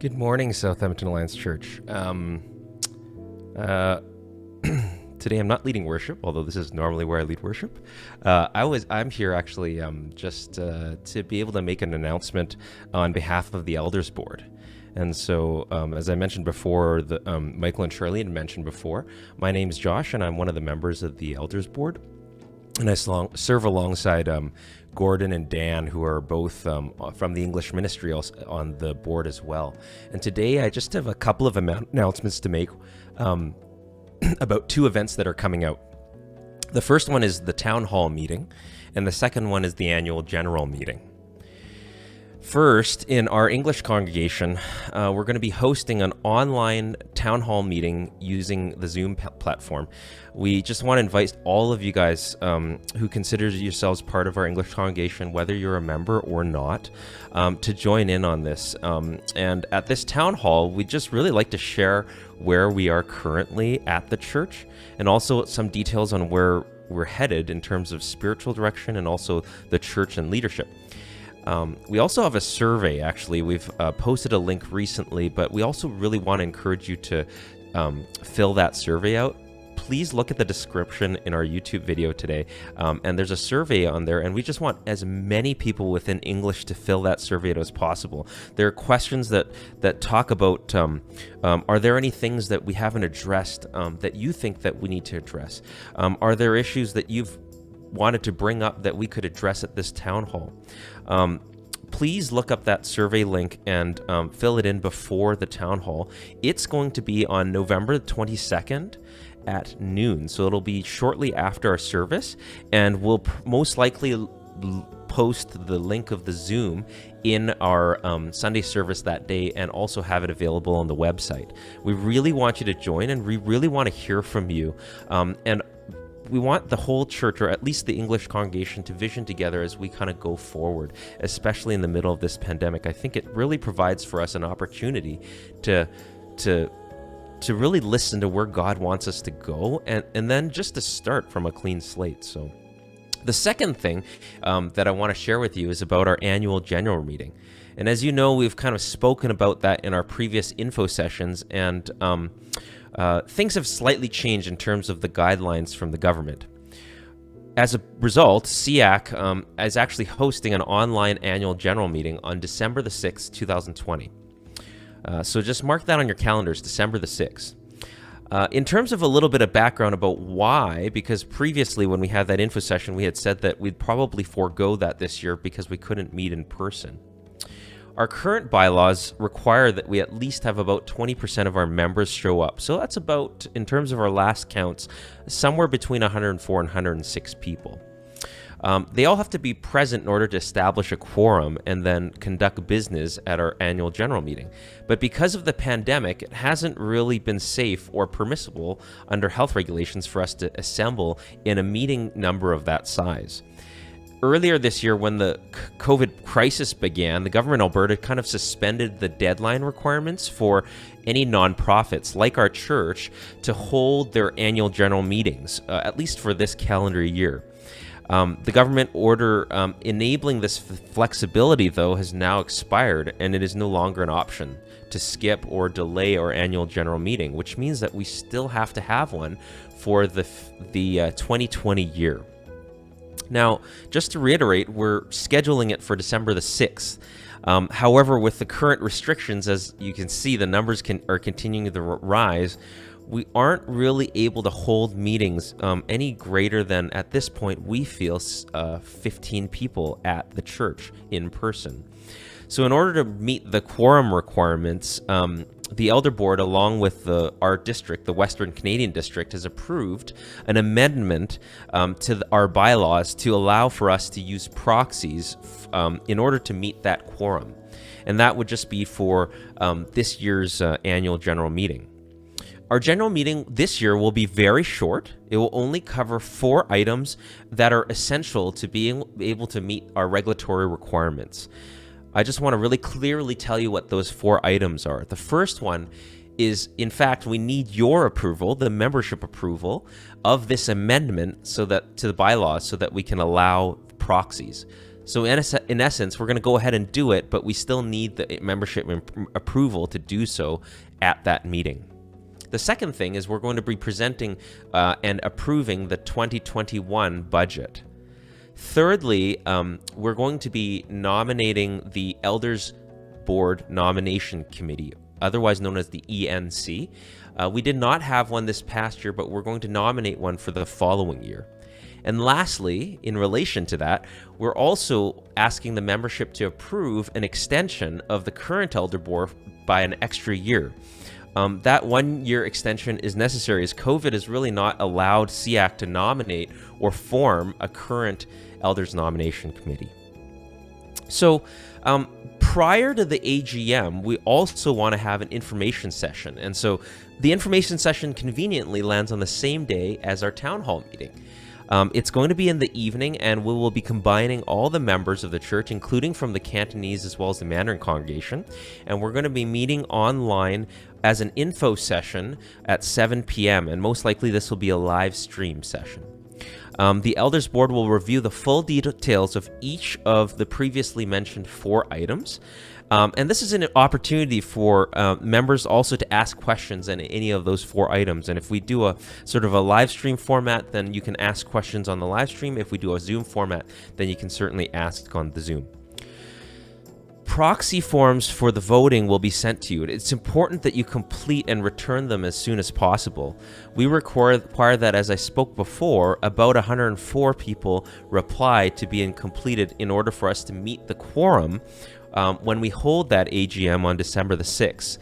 Good morning, Southampton Alliance Church. Today I'm not leading worship, although this is normally where I lead worship. I'm here actually just to be able to make an announcement on behalf of the Elders Board. And so, as I mentioned before, Michael and Charlene mentioned before, my name's Josh, and I'm one of the members of the Elders Board. And I serve alongside Gordon and Dan, who are both from the English ministry on the board as well. And today I just have a couple of announcements to make about two events that are coming out. The first one is the town hall meeting, and the second one is the annual general meeting. First, in our English congregation, we're going to be hosting an online town hall meeting using the Zoom platform. We just want to invite all of you guys who consider yourselves part of our English congregation, whether you're a member or not, to join in on this. And at this town hall, we'd just really like to share where we are currently at the church, and also some details on where we're headed in terms of spiritual direction and also the church and leadership. We also have a survey, actually. We've posted a link recently, but we also really want to encourage you to fill that survey out. Please look at the description in our YouTube video today, and there's a survey on there, and we just want as many people within English to fill that survey out as possible. There are questions that talk about, are there any things that we haven't addressed that you think that we need to address? Are there issues that you've wanted to bring up that we could address at this town hall? Please look up that survey link and fill it in before the town hall. It's going to be on November 22nd at noon, so it'll be shortly after our service, and we'll most likely post the link of the Zoom in our Sunday service that day, and also have it available on the website. We really want you to join, and we really want to hear from you, and we want the whole church, or at least the English congregation, to vision together as we kind of go forward, especially in the middle of this pandemic. I think it really provides for us an opportunity to really listen to where God wants us to go, and then just to start from a clean slate. So the second thing that I want to share with you is about our annual general meeting. And as you know, we've kind of spoken about that in our previous info sessions, and things have slightly changed in terms of the guidelines from the government. As a result, SEAC is actually hosting an online annual general meeting on December the 6th, 2020. So just mark that on your calendars, December the 6th. In terms of a little bit of background about why, because previously when we had that info session, we had said that we'd probably forego that this year because we couldn't meet in person. Our current bylaws require that we at least have about 20% of our members show up. So that's about, in terms of our last counts, somewhere between 104 and 106 people. They all have to be present in order to establish a quorum and then conduct business at our annual general meeting. But because of the pandemic, it hasn't really been safe or permissible under health regulations for us to assemble in a meeting number of that size. Earlier this year, when the COVID crisis began, the government of Alberta kind of suspended the deadline requirements for any nonprofits like our church to hold their annual general meetings, at least for this calendar year. The government order enabling this flexibility, though, has now expired, and it is no longer an option to skip or delay our annual general meeting, which means that we still have to have one for the 2020 year. Now, just to reiterate, we're scheduling it for December the 6th. However, with the current restrictions, as you can see, the numbers are continuing to rise. We aren't really able to hold meetings any greater than, at this point, we feel 15 people at the church in person. So in order to meet the quorum requirements, the Elder Board, along with our district, the Western Canadian District, has approved an amendment to our bylaws to allow for us to use proxies in order to meet that quorum. And that would just be for this year's annual general meeting. Our general meeting this year will be very short. It will only cover 4 items that are essential to being able to meet our regulatory requirements. I just want to really clearly tell you what those 4 items are. The first one is, in fact, we need your approval, the membership approval of this amendment to the bylaws, so that we can allow proxies. So in essence, we're going to go ahead and do it, but we still need the membership approval to do so at that meeting. The second thing is we're going to be presenting and approving the 2021 budget. Thirdly, we're going to be nominating the Elders Board Nomination Committee, otherwise known as the ENC. We did not have one this past year, but we're going to nominate one for the following year. And lastly, in relation to that, we're also asking the membership to approve an extension of the current Elder Board by an extra year. That 1-year extension is necessary as COVID has really not allowed SEAC to nominate or form a current Elders Nomination Committee. So prior to the AGM, we also want to have an information session. And so the information session conveniently lands on the same day as our town hall meeting. It's going to be in the evening, and we will be combining all the members of the church, including from the Cantonese as well as the Mandarin congregation. And we're going to be meeting online as an info session at 7 p.m. And most likely this will be a live stream session. The Elders Board will review the full details of each of the previously mentioned 4 items. And this is an opportunity for members also to ask questions on any of those 4 items. And if we do a sort of a live stream format, then you can ask questions on the live stream. If we do a Zoom format, then you can certainly ask on the Zoom. Proxy forms for the voting will be sent to you. It's important that you complete and return them as soon as possible. We require that, as I spoke before, about 104 people reply to being completed in order for us to meet the quorum when we hold that AGM on December the 6th.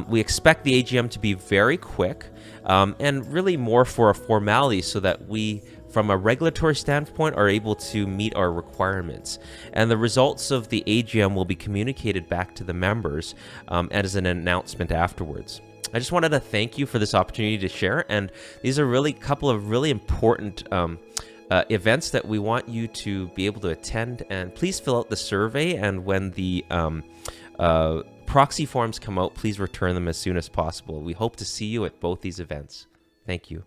We expect the AGM to be very quick and really more for a formality so that we, from a regulatory standpoint, are able to meet our requirements. And the results of the AGM will be communicated back to the members as an announcement afterwards. I just wanted to thank you for this opportunity to share, and these are really a couple of really important events that we want you to be able to attend. And please fill out the survey, and when the proxy forms come out, please return them as soon as possible. We hope to see you at both these events. Thank you.